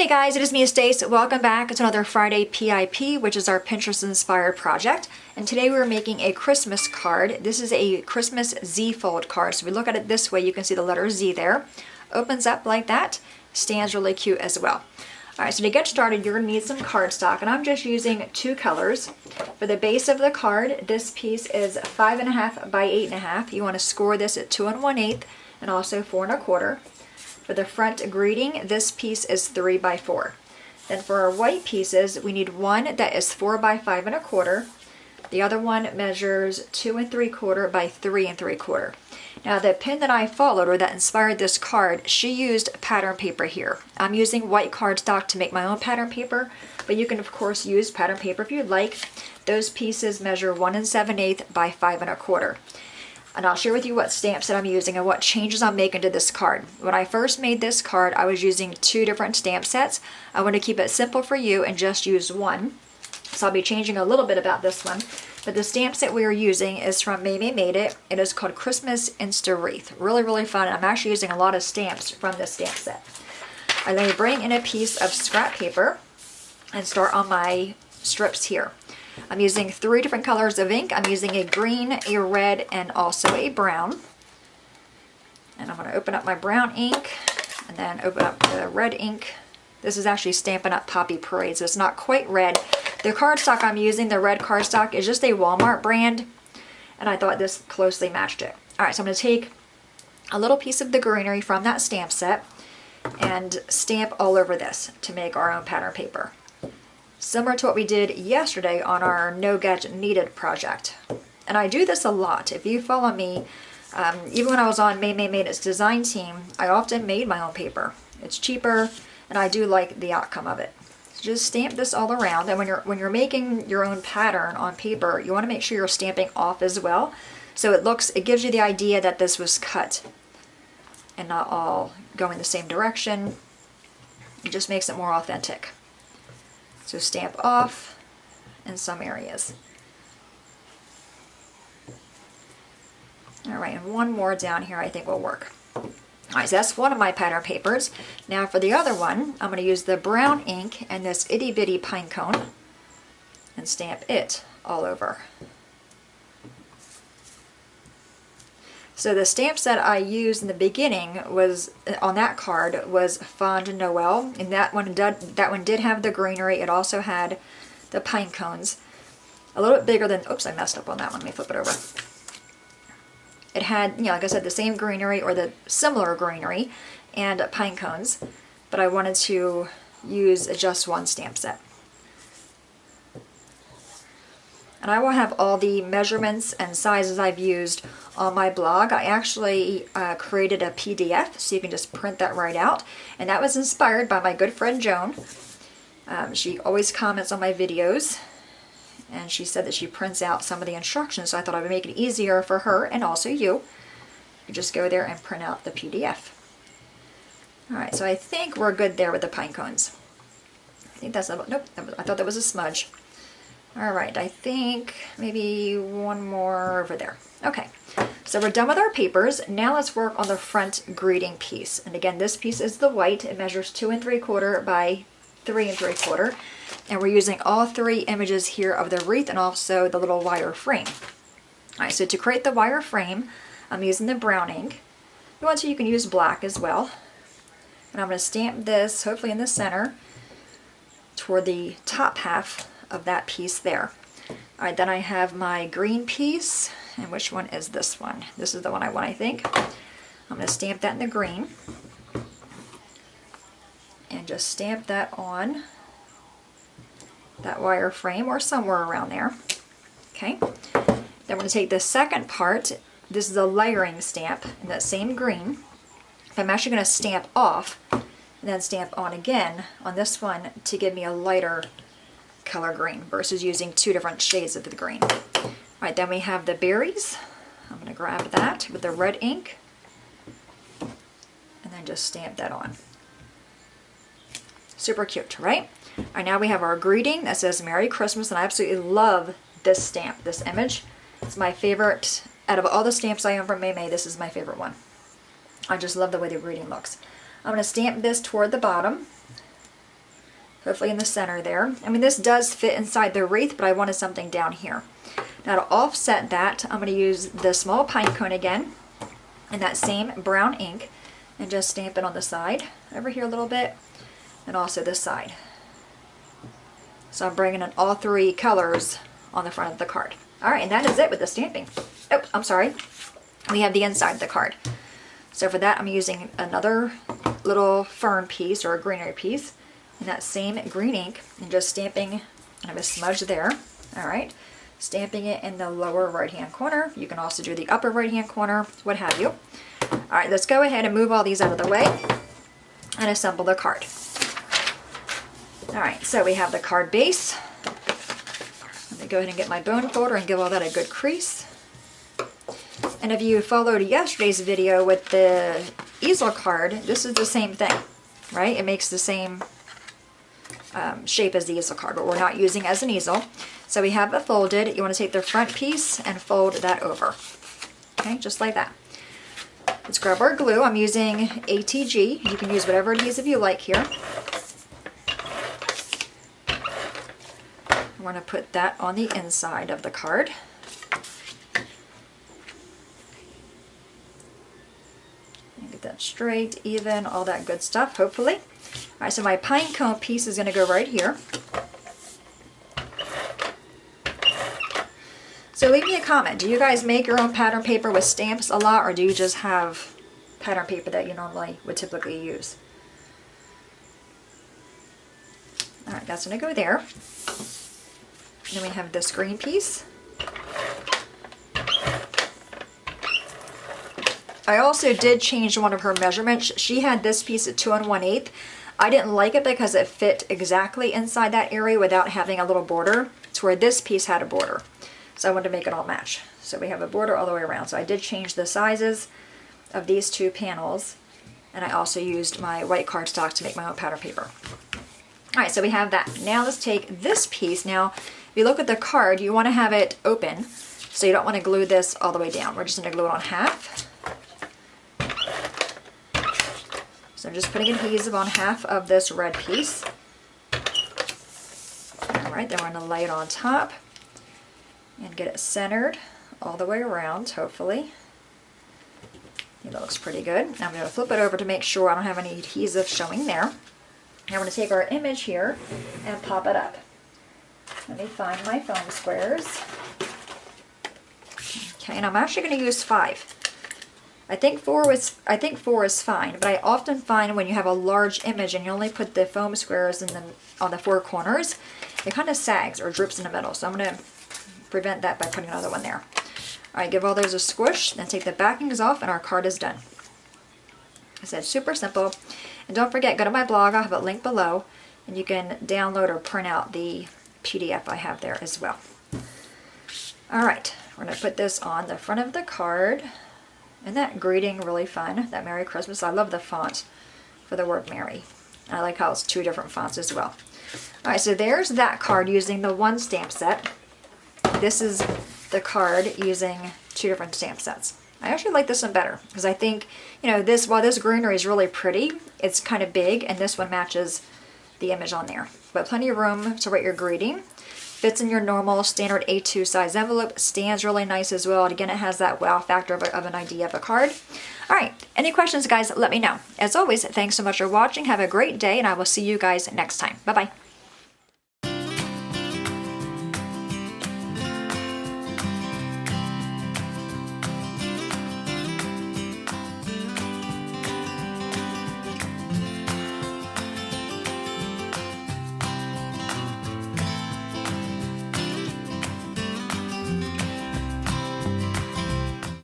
Hey guys, it is me, Stace. Welcome back to another Friday PIP, which is our Pinterest inspired project. And today we're making a Christmas card. This is a Christmas Z fold card. So we look at it this way, you can see the letter Z there. Opens up like that, stands really cute as well. Alright, so to get started, you're going to need some cardstock, and I'm just using two colors. For the base of the card, this piece is 5.5 by 8.5. You want to score this at 2 1/8 and also 4 1/4. For the front greeting, this piece is 3 by 4. Then for our white pieces, we need one that is 4 by 5 1/4. The other one measures 2 3/4 by 3 3/4. Now the pin that I followed, or that inspired this card, she used pattern paper here. I'm using white cardstock to make my own pattern paper, but you can of course use pattern paper if you'd like. Those pieces measure 1 7/8 by 5 1/4. And I'll share with you what stamps that I'm using and what changes I'm making to this card. When I first made this card, I was using 2 different stamp sets. I want to keep it simple for you and just use one. So I'll be changing a little bit about this one. But the stamp set we are using is from May Made It. It is called Christmas Insta Wreath. Really, really fun. I'm actually using a lot of stamps from this stamp set. I'm going to bring in a piece of scrap paper and start on my strips here. I'm using 3 different colors of ink. I'm using a green, a red, and also a brown. And I'm going to open up my brown ink and then open up the red ink. This is actually Stampin' Up! Poppy Parade, so it's not quite red. The cardstock I'm using, the red cardstock, is just a Walmart brand, and I thought this closely matched it. Alright, so I'm going to take a little piece of the greenery from that stamp set and stamp all over this to make our own pattern paper. Similar to what we did yesterday on our No Gadget Needed project. And I do this a lot. If you follow me, even when I was on May Made It's design team, I often made my own paper. It's cheaper, and I do like the outcome of it. So just stamp this all around, and when you're making your own pattern on paper, you want to make sure you're stamping off as well. So it gives you the idea that this was cut and not all going the same direction. It just makes it more authentic. So stamp off in some areas. Alright, and one more down here I think will work. Alright, so that's one of my pattern papers. Now for the other one, I'm going to use the brown ink and this itty bitty pine cone and stamp it all over. So the stamp set I used in the beginning was on that card was Fond Noel, and that one did have the greenery. It also had the pine cones, a little bit bigger than. Oops, I messed up on that one. Let me flip it over. It had, like I said, the same greenery or the similar greenery and pine cones, but I wanted to use just one stamp set. And I will have all the measurements and sizes I've used on my blog. I actually created a PDF, so you can just print that right out. And that was inspired by my good friend Joan. She always comments on my videos, and she said that she prints out some of the instructions, so I thought I would make it easier for her and also you. You just go there and print out the PDF. Alright, so I think we're good there with the pine cones. I think that's, nope, I thought that was a smudge. Alright, I think maybe one more over there. Okay, so we're done with our papers. Now let's work on the front greeting piece. And again, this piece is the white. It measures 2 3/4 by 3 3/4. And we're using all 3 images here of the wreath and also the little wire frame. Alright, so to create the wire frame, I'm using the brown ink. If you want to, you can use black as well. And I'm going to stamp this, hopefully in the center, toward the top half of that piece there. Alright, then I have my green piece, and which one is this one? This is the one I want, I think. I'm going to stamp that in the green, and just stamp that on that wire frame or somewhere around there. Okay, then we're going to take the second part. This is a layering stamp in that same green. I'm actually going to stamp off and then stamp on again on this one to give me a lighter color green versus using 2 different shades of the green. Alright, then we have the berries. I'm going to grab that with the red ink and then just stamp that on. Super cute, right? Alright, now we have our greeting that says Merry Christmas, and I absolutely love this stamp, this image. It's my favorite. Out of all the stamps I own from May, this is my favorite one. I just love the way the greeting looks. I'm going to stamp this toward the bottom hopefully in the center there. I mean, this does fit inside the wreath, but I wanted something down here. Now to offset that, I'm going to use the small pine cone again and that same brown ink and just stamp it on the side over here a little bit and also this side. So I'm bringing in all three colors on the front of the card. All right, and that is it with the stamping. Oh, I'm sorry. We have the inside of the card. So for that, I'm using another little fern piece or a greenery piece in that same green ink and just stamping. I have a smudge there. All right, stamping it in the lower right-hand corner. You can also do the upper right-hand corner, what have you. All right, let's go ahead and move all these out of the way and assemble the card. All right, so we have the card base. Let me go ahead and get my bone folder and give all that a good crease. And if you followed yesterday's video with the easel card, this is the same thing, right? It makes the same shape as the easel card, but we're not using it as an easel. So we have it folded. You want to take the front piece and fold that over. Okay, just like that. Let's grab our glue. I'm using ATG. You can use whatever adhesive you like here. I'm going to put that on the inside of the card. Get that straight, even, all that good stuff, hopefully. All right, so my pine cone piece is going to go right here. So leave me a comment. Do you guys make your own pattern paper with stamps a lot, or do you just have pattern paper that you normally would typically use? All right, that's going to go there. Then we have this green piece. I also did change one of her measurements. She had this piece at 2 1/8. I didn't like it because it fit exactly inside that area without having a little border, to where this piece had a border. So I wanted to make it all match. So we have a border all the way around. So I did change the sizes of these two panels, and I also used my white cardstock to make my own pattern paper. All right, so we have that. Now let's take this piece. Now, if you look at the card, you want to have it open, so you don't want to glue this all the way down. We're just going to glue it on half. So I'm just putting adhesive on half of this red piece. All right, then we're going to lay it on top and get it centered all the way around, hopefully. That looks pretty good. Now I'm going to flip it over to make sure I don't have any adhesive showing there. Now we're going to take our image here and pop it up. Let me find my foam squares. Okay, and I'm actually going to use 5. I think four is fine, but I often find when you have a large image and you only put the foam squares on the 4 corners, it kind of sags or drips in the middle. So I'm going to prevent that by putting another one there. All right, give all those a squish, then take the backings off, and our card is done. I said super simple. And don't forget, go to my blog. I'll have a link below, and you can download or print out the PDF I have there as well. All right, we're going to put this on the front of the card. Isn't that greeting really fun? That Merry Christmas. I love the font for the word Merry. I like how it's 2 different fonts as well. All right, so there's that card using the 1 stamp set. This is the card using 2 different stamp sets. I actually like this one better because I think, you know, while this greenery is really pretty, it's kind of big, and this one matches the image on there. But plenty of room to write your greeting. Fits in your normal standard A2 size envelope. Stands really nice as well. And again, it has that wow factor of an idea of a card. All right, any questions, guys, let me know. As always, thanks so much for watching. Have a great day, and I will see you guys next time. Bye-bye.